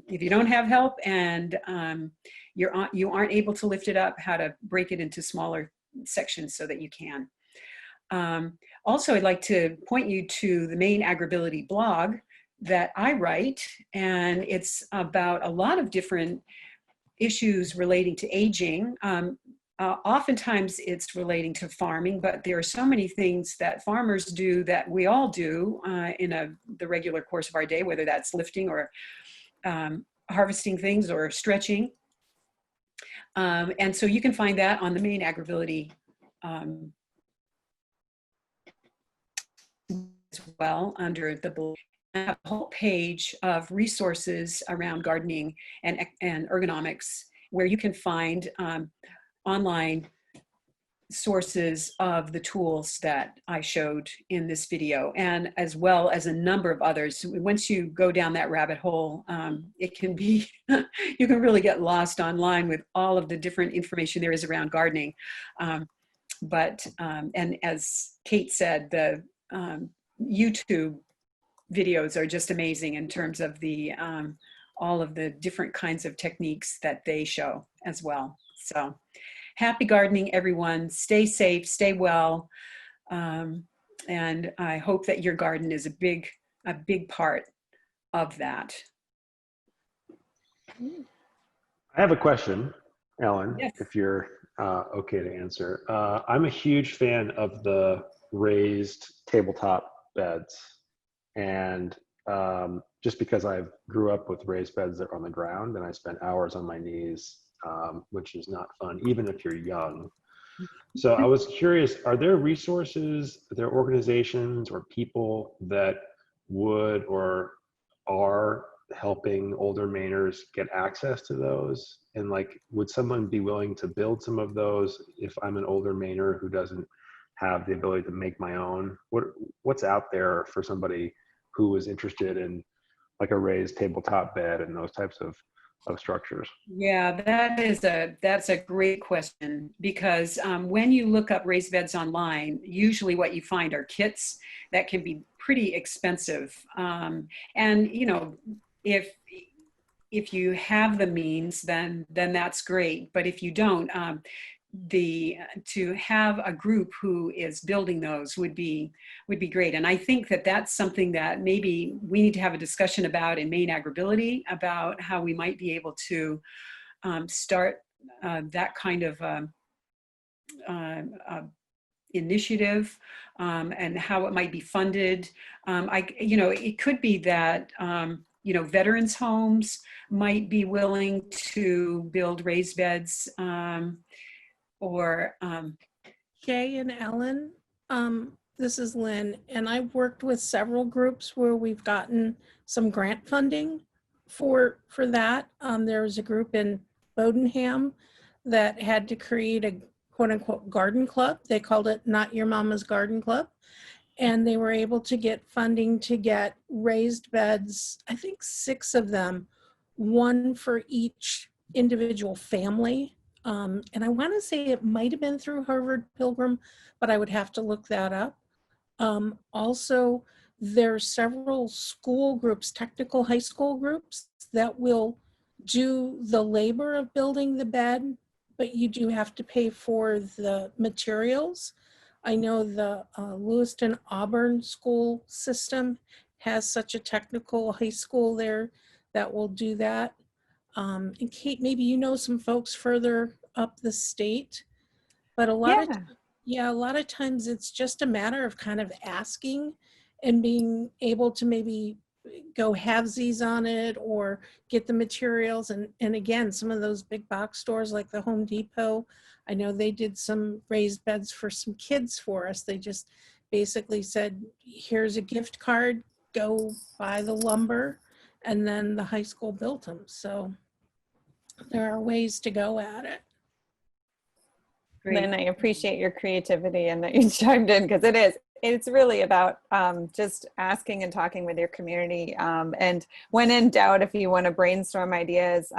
Speaker 3: if you don't have help and you aren't able to lift it up, how to break it into smaller sections so that you can. Also, I'd like to point you to the Maine AgrAbility blog that I write, and it's about a lot of different issues relating to aging. Oftentimes it's relating to farming, but there are so many things that farmers do that we all do in the regular course of our day, whether that's lifting or harvesting things or stretching. And so you can find that on the Maine AgrAbility as well under the blog. A whole page of resources around gardening and ergonomics where you can find online sources of the tools that I showed in this video, and as well as a number of others. Once you go down that rabbit hole, it can be, you can really get lost online with all of the different information there is around gardening. And as Kate said, the YouTube videos are just amazing in terms of the all of the different kinds of techniques that they show as well. So happy gardening, everyone. Stay safe, stay well. And I hope that your garden is a big part of that.
Speaker 2: I have a question, Ellen,
Speaker 3: Yes.
Speaker 2: if you're okay to answer. I'm a huge fan of the raised tabletop beds. And just because I grew up with raised beds that are on the ground and I spent hours on my knees, which is not fun, even if you're young. So I was curious, are there resources, are there organizations or people that would or are helping older Mainers get access to those? And like, would someone be willing to build some of those if I'm an older Mainer who doesn't have the ability to make my own? What's out there for somebody who is interested in like a raised tabletop bed and those types of structures?
Speaker 3: Yeah, that's a great question, because when you look up raised beds online, usually what you find are kits that can be pretty expensive. And you know, if you have the means, then that's great. But if you don't, to have a group who is building those would be great. And I think that that's something that maybe we need to have a discussion about in Maine AgrAbility, about how we might be able to start that kind of initiative, and how it might be funded. You know, it could be that you know, veterans homes might be willing to build raised beds.
Speaker 4: Jay and Ellen, this is Lynn, and I've worked with several groups where we've gotten some grant funding for that. There was a group in Bodenham that had to create a quote unquote garden club. They called it Not Your Mama's Garden Club. And they were able to get funding to get raised beds, I think 6 of them, 1 for each individual family. And I want to say it might have been through Harvard Pilgrim, but I would have to look that up. Also, there are several school groups, technical high school groups, that will do the labor of building the bed, but you do have to pay for the materials. I know the Lewiston Auburn school system has such a technical high school there that will do that. And Kate, maybe you know some folks further up the state, but a lot of times it's just a matter of kind of asking and being able to maybe go halvesies on it or get the materials. And again, some of those big box stores like the Home Depot, I know they did some raised beds for some kids for us. They just basically said, here's a gift card, go buy the lumber, and then the high school built them. So there are ways to go at it.
Speaker 1: Lynn, I appreciate your creativity and that you chimed in, because it's really about just asking and talking with your community. And when in doubt, if you want to brainstorm ideas,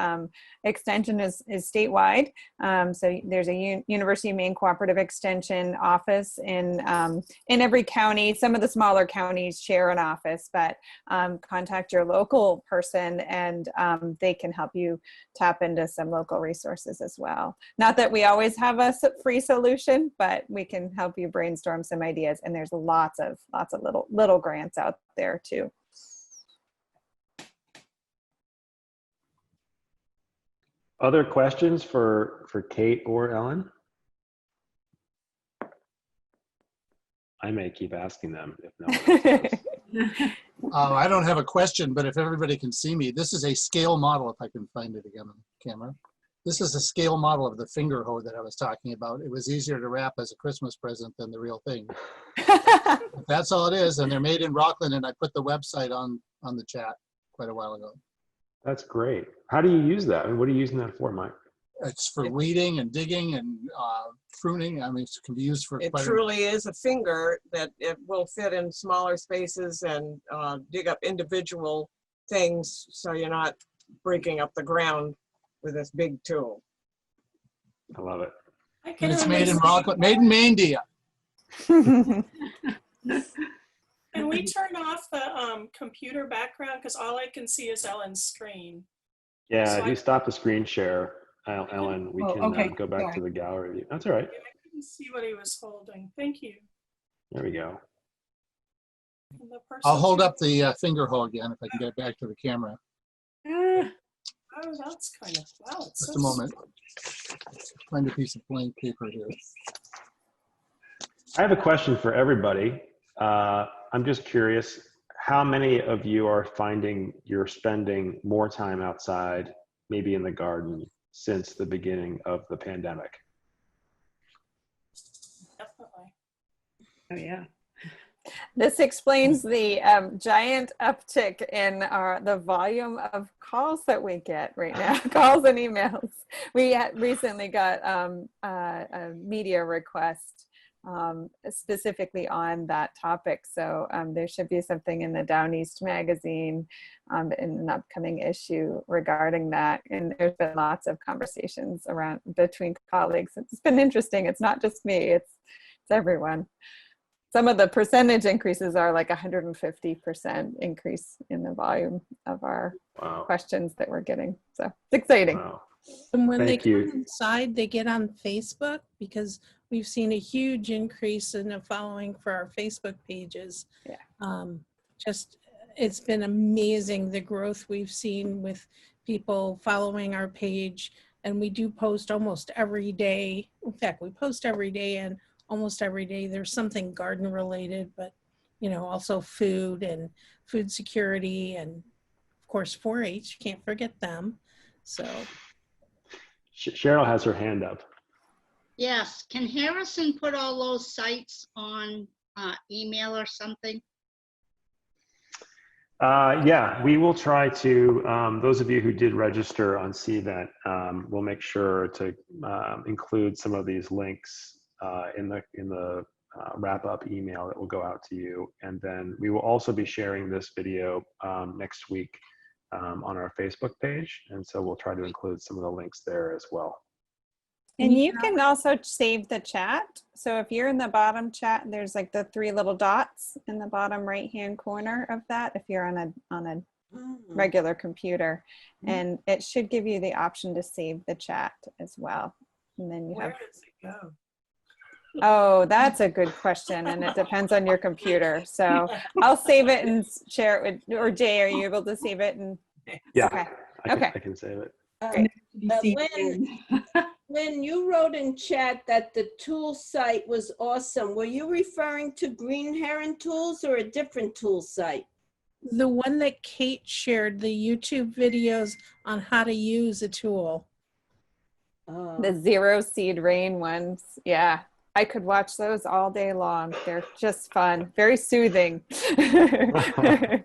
Speaker 1: Extension is statewide. So there's a University of Maine Cooperative Extension office in every county. Some of the smaller counties share an office, but contact your local person and they can help you tap into some local resources as well. Not that we always have a free solution, but we can help you brainstorm some ideas. And there's lots of little grants out there too.
Speaker 2: Other questions for Kate or Ellen? I may keep asking them if no one else does.
Speaker 5: I don't have a question, but if everybody can see me, this is a scale model, if I can find it again on the camera. This is a scale model of the finger hoe that I was talking about. It was easier to wrap as a Christmas present than the real thing. That's all it is, and they're made in Rockland, and I put the website on the chat quite a while ago.
Speaker 2: That's great. How do you use that? And what are you using that for, Mike?
Speaker 5: It's for weeding and digging and pruning. I mean, it can be used for
Speaker 6: It
Speaker 5: quite
Speaker 6: truly is a finger that it will fit in smaller spaces and dig up individual things so you're not breaking up the ground with this big tool.
Speaker 2: I love it.
Speaker 4: I
Speaker 5: and
Speaker 4: can
Speaker 5: it's
Speaker 4: only
Speaker 5: made in
Speaker 4: see-
Speaker 5: Rockland, made in Maine, dear.
Speaker 7: Can we turn off the computer background? Because all I can see is Ellen's screen.
Speaker 2: Yeah,
Speaker 7: So
Speaker 2: if you stop the screen share, Ellen, we
Speaker 3: Oh,
Speaker 2: can
Speaker 3: okay,
Speaker 2: go back
Speaker 3: sorry.
Speaker 2: to the gallery view. That's all right.
Speaker 7: I couldn't see what he was holding. Thank you.
Speaker 2: There we go.
Speaker 7: And the
Speaker 5: I'll
Speaker 7: person
Speaker 5: hold
Speaker 7: who-
Speaker 5: up the finger hoe again if I can get back to the camera.
Speaker 7: Ah, oh, that's kind of, wow, it's
Speaker 5: Just
Speaker 7: so
Speaker 5: a moment.
Speaker 7: small.
Speaker 5: Find a piece of blank paper here.
Speaker 2: I have a question for everybody. I'm just curious, how many of you are finding you're spending more time outside, maybe in the garden, since the beginning of the pandemic?
Speaker 7: Definitely.
Speaker 3: Oh, yeah.
Speaker 1: This explains the giant uptick in the volume of calls that we get right now, calls and emails. We recently got a media request specifically on that topic. So there should be something in the Down East magazine in an upcoming issue regarding that. And there's been lots of conversations around between colleagues. It's been interesting. It's not just me, it's everyone. Some of the percentage increases are like 150% increase in the volume of our
Speaker 2: Wow.
Speaker 1: questions that we're getting. So it's exciting.
Speaker 2: Wow.
Speaker 4: And when
Speaker 2: Thank
Speaker 4: they
Speaker 2: you.
Speaker 4: come inside, they get on Facebook because we've seen a huge increase in the following for our Facebook pages.
Speaker 1: Yeah.
Speaker 4: Just, it's been amazing the growth we've seen with people following our page. And we do post almost every day. In fact, we post every day, and almost every day there's something garden related, but you know, also food and food security, and of course 4-H, can't forget them. So
Speaker 2: Cheryl has her hand up.
Speaker 8: Yes, can Harrison put all those sites on email or something?
Speaker 2: Yeah, we will try to, those of you who did register on CVent, we'll make sure to include some of these links in the wrap-up email that will go out to you. And then we will also be sharing this video next week on our Facebook page. And so we'll try to include some of the links there as well.
Speaker 1: And you can also save the chat. So if you're in the bottom chat, there's like the 3 little dots in the bottom right-hand corner of that, if you're on a regular computer, and it should give you the option to save the chat as well. And then you
Speaker 7: Where
Speaker 1: have,
Speaker 7: does it go?
Speaker 1: oh, that's a good question. And it depends on your computer. So I'll save it and share it with, or Jay, are you able to save it? And
Speaker 2: Yeah,
Speaker 1: okay.
Speaker 2: I can save it.
Speaker 9: Lynn, you wrote in chat that the tool site was awesome. Were you referring to Green Heron Tools or a different tool site?
Speaker 4: the one that Kate shared, the YouTube videos on how to use a tool.
Speaker 1: The 0 seed rain ones. Yeah. I could watch those all day long. They're just fun, very soothing.
Speaker 2: I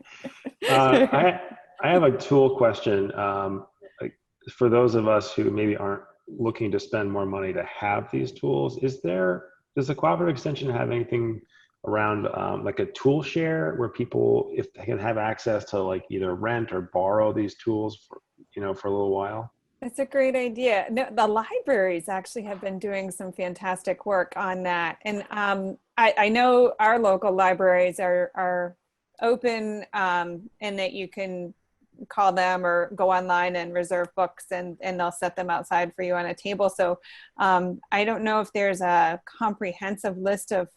Speaker 2: have a tool question. Like, for those of us who maybe aren't looking to spend more money to have these tools, does the Cooperative Extension have anything around like a tool share where people, if they can have access to like either rent or borrow these tools for, for a little while?
Speaker 1: It's a great idea. No, the libraries actually have been doing some fantastic work on that. And I know our local libraries are open and that you can call them or go online and reserve books, and they'll set them outside for you on a table. So I don't know if there's a comprehensive list of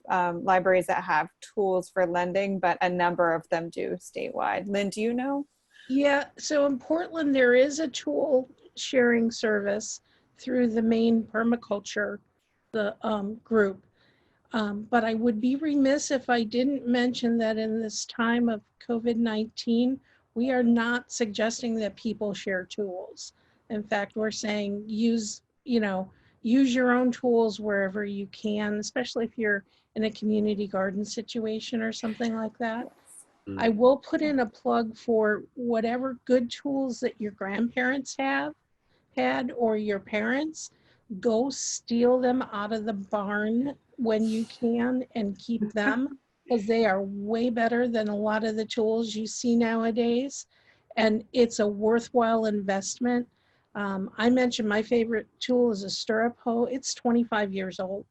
Speaker 1: libraries that have tools for lending, but a number of them do statewide. Lynn, do you know?
Speaker 4: Yeah, so in Portland, there is a tool sharing service through the Maine Permaculture group. But I would be remiss if I didn't mention that in this time of COVID-19, we are not suggesting that people share tools. In fact, we're saying use your own tools wherever you can, especially if you're in a community garden situation or something like that. I will put in a plug for whatever good tools that your grandparents have had or your parents, go steal them out of the barn when you can and keep them, because they are way better than a lot of the tools you see nowadays. And it's a worthwhile investment. I mentioned my favorite tool is a stirrup hoe. It's 25 years old.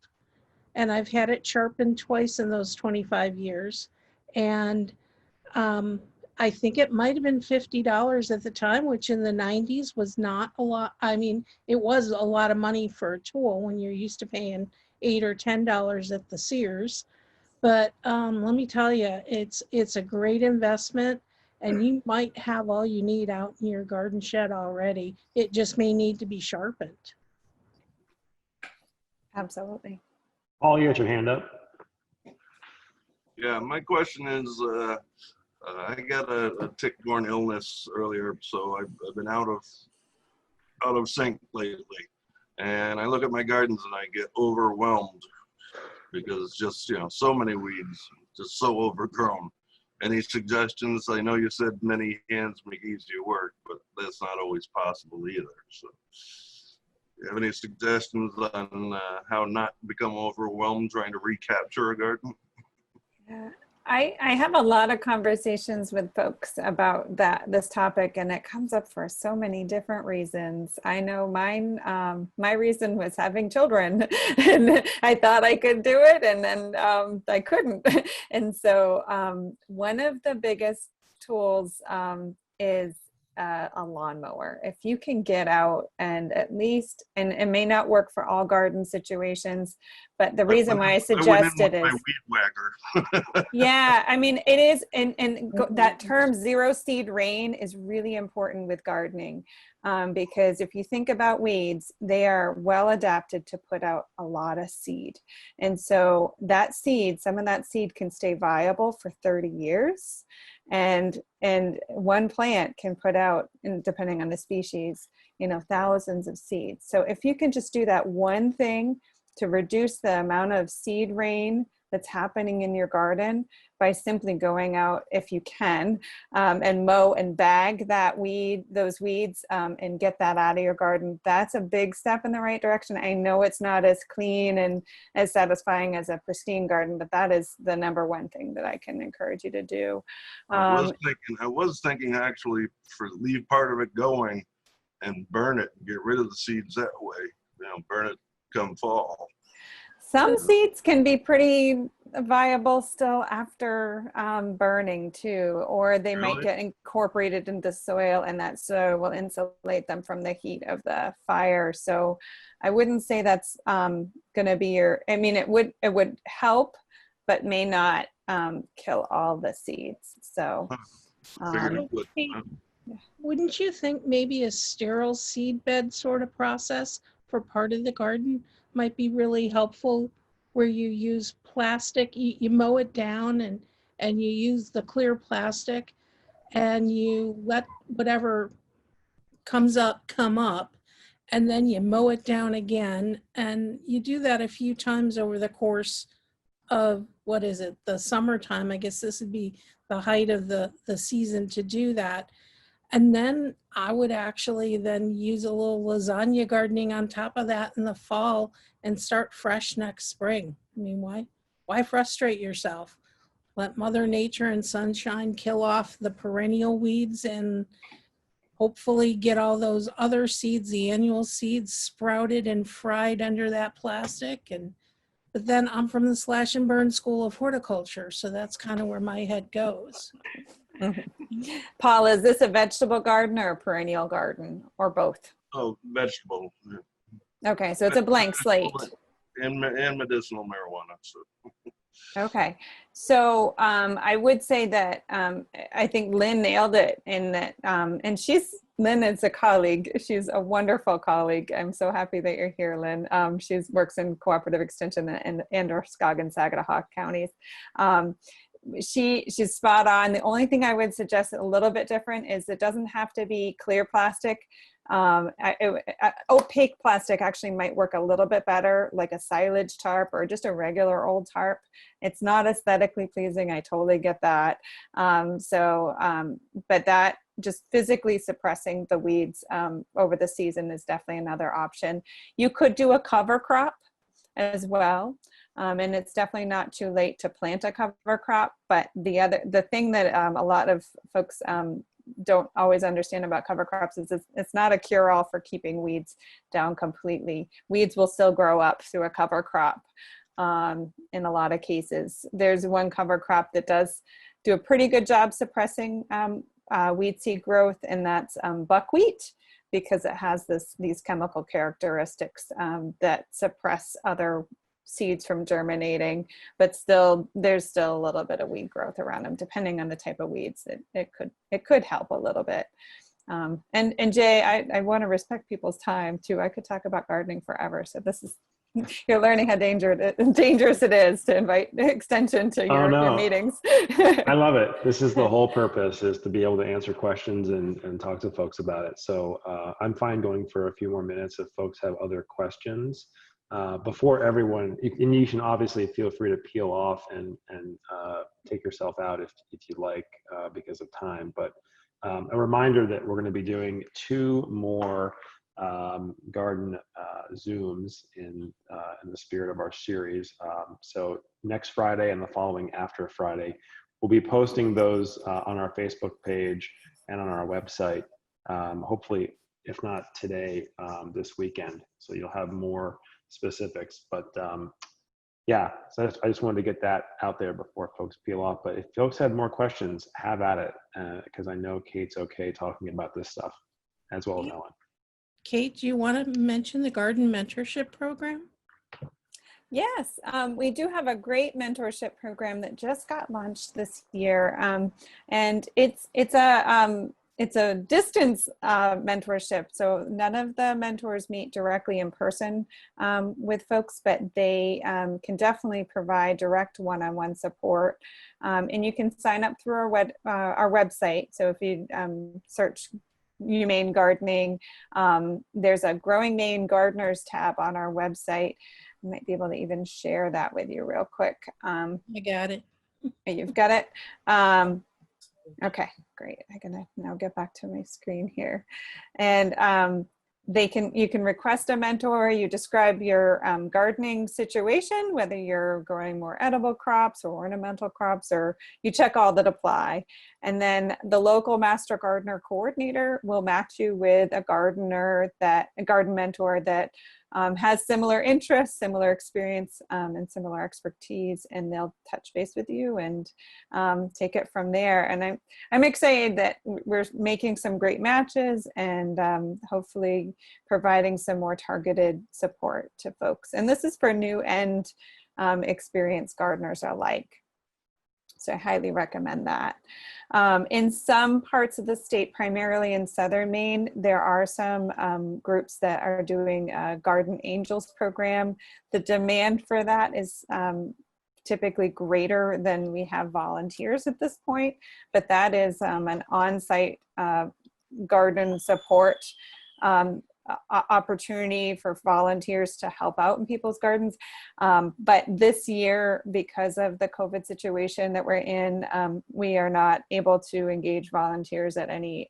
Speaker 4: And I've had it sharpened twice in those 25 years. And I think it might have been $50 at the time, which in the 90s was not a lot. I mean, it was a lot of money for a tool when you're used to paying $8 or $10 at the Sears. But let me tell you, it's a great investment, and you might have all you need out in your garden shed already. It just may need to be sharpened.
Speaker 1: Absolutely.
Speaker 2: Paul, you got your hand up.
Speaker 10: Yeah, my question is, I got a tick-borne illness earlier, so I've been out of sync lately, and I look at my gardens and I get overwhelmed because it's just, you know, so many weeds, just so overgrown. Any suggestions? I know you said many hands make easier work, but that's not always possible either. So, do you have any suggestions on how not become overwhelmed trying to recapture a garden?
Speaker 1: Yeah. I have a lot of conversations with folks about this topic, and it comes up for so many different reasons. I know mine, my reason was having children, and I thought I could do it, and then I couldn't. And so one of the biggest tools is a lawnmower. If you can get out and at least, and it may not work for all garden situations, but the reason why I suggested is,
Speaker 10: my weed whacker.
Speaker 1: yeah, I mean, it is, that term zero seed rain is really important with gardening, because if you think about weeds, they are well adapted to put out a lot of seed. And so that seed, some of that seed can stay viable for 30 years. And one plant can put out, depending on the species, you know, thousands of seeds. So if you can just do that one thing to reduce the amount of seed rain that's happening in your garden by simply going out, if you can, and mow and bag those weeds, and get that out of your garden, that's a big step in the right direction. I know it's not as clean and as satisfying as a pristine garden, but that is the number one thing that I can encourage you to do.
Speaker 10: I was thinking actually for leave part of it going and burn it and get rid of the seeds that way, you know, burn it come fall.
Speaker 1: Some seeds can be pretty viable still after burning too, or they might get incorporated into soil, and that soil will insulate them from the heat of the fire. So I wouldn't say that's going to be I mean, it would help, but may not kill all the seeds. So
Speaker 4: wouldn't you think maybe a sterile seed bed sort of process for part of the garden might be really helpful, where you use plastic, you mow it down and you use the clear plastic, and you let whatever comes up come up, and then you mow it down again, and you do that a few times over the course of, what is it, the summertime. I guess this would be the height of the season to do that. And then I would actually then use a little lasagna gardening on top of that in the fall and start fresh next spring. I mean, why frustrate yourself? Let Mother Nature and sunshine kill off the perennial weeds and hopefully get all those other seeds, the annual seeds, sprouted and fried under that plastic. But then I'm from the Slash and Burn School of Horticulture, so that's kind of where my head goes.
Speaker 1: Paul, is this a vegetable garden or a perennial garden, or both?
Speaker 10: Oh, vegetable. Yeah.
Speaker 1: Okay, so it's a blank slate.
Speaker 10: And medicinal marijuana. So.
Speaker 1: Okay, so I would say that I think Lynn nailed it in that, and Lynn is a colleague. She's a wonderful colleague. I'm so happy that you're here, Lynn. She works in Cooperative Extension and Androscoggin, Saginaw counties. She's spot on. The only thing I would suggest a little bit different is it doesn't have to be clear plastic. Opaque plastic actually might work a little bit better, like a silage tarp or just a regular old tarp. It's not aesthetically pleasing. I totally get that. But that just physically suppressing the weeds over the season is definitely another option. You could do a cover crop as well. And it's definitely not too late to plant a cover crop. But the thing that a lot of folks don't always understand about cover crops is it's not a cure-all for keeping weeds down completely. Weeds will still grow up through a cover crop in a lot of cases. There's one cover crop that does do a pretty good job suppressing weed seed growth, and that's buckwheat, because it has these chemical characteristics that suppress other seeds from germinating, but there's still a little bit of weed growth around them. Depending on the type of weeds, it could help a little bit. And Jay, I want to respect people's time too. I could talk about gardening forever. So you're learning how dangerous it is to invite extension to your meetings.
Speaker 2: I love it. This is the whole purpose, is to be able to answer questions and talk to folks about it. So I'm fine going for a few more minutes if folks have other questions. Before everyone, and you can obviously feel free to peel off and take yourself out if you like because of time. But a reminder that we're going to be doing 2 more garden Zooms in the spirit of our series. So next Friday and the following after Friday, we'll be posting those on our Facebook page and on our website. Hopefully, if not today, this weekend. So you'll have more specifics. But yeah, so I just wanted to get that out there before folks peel off. But if folks had more questions, have at it, because I know Kate's okay talking about this stuff, as well as Ellen.
Speaker 4: Kate, do you want to mention the garden mentorship program?
Speaker 1: Yes, we do have a great mentorship program that just got launched this year, and it's a distance mentorship. So none of the mentors meet directly in person with folks, but they can definitely provide direct one-on-one support. And you can sign up through our website. So if you search UMaine Gardening, there's a Growing Maine Gardeners tab on our website. I might be able to even share that with you real quick.
Speaker 4: I got it.
Speaker 1: You've got it. Okay, great. I'm gonna now get back to my screen here, and you can request a mentor. You describe your gardening situation, whether you're growing more edible crops or ornamental crops, or you check all that apply. And then the local master gardener coordinator will match you with a garden mentor that has similar interests, similar experience, and similar expertise, and they'll touch base with you and take it from there. And I'm excited that we're making some great matches and hopefully providing some more targeted support to folks. And this is for new and experienced gardeners alike. So I highly recommend that. In some parts of the state, primarily in southern Maine, there are some groups that are doing a Garden Angels program. The demand for that is typically greater than we have volunteers at this point, but that is an on-site garden support opportunity for volunteers to help out in people's gardens. But this year, because of the COVID situation that we're in, we are not able to engage volunteers at any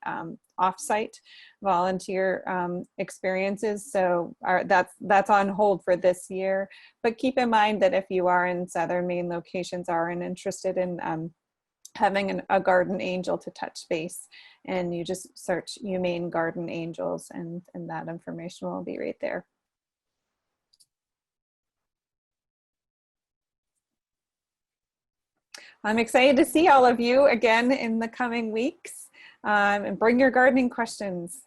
Speaker 1: off-site volunteer experiences. So that's on hold for this year. But keep in mind that if you are in southern Maine locations and interested in having a garden angel to touch base, and you just search UMaine Garden Angels and that information will be right there. I'm excited to see all of you again in the coming weeks, and bring your gardening questions.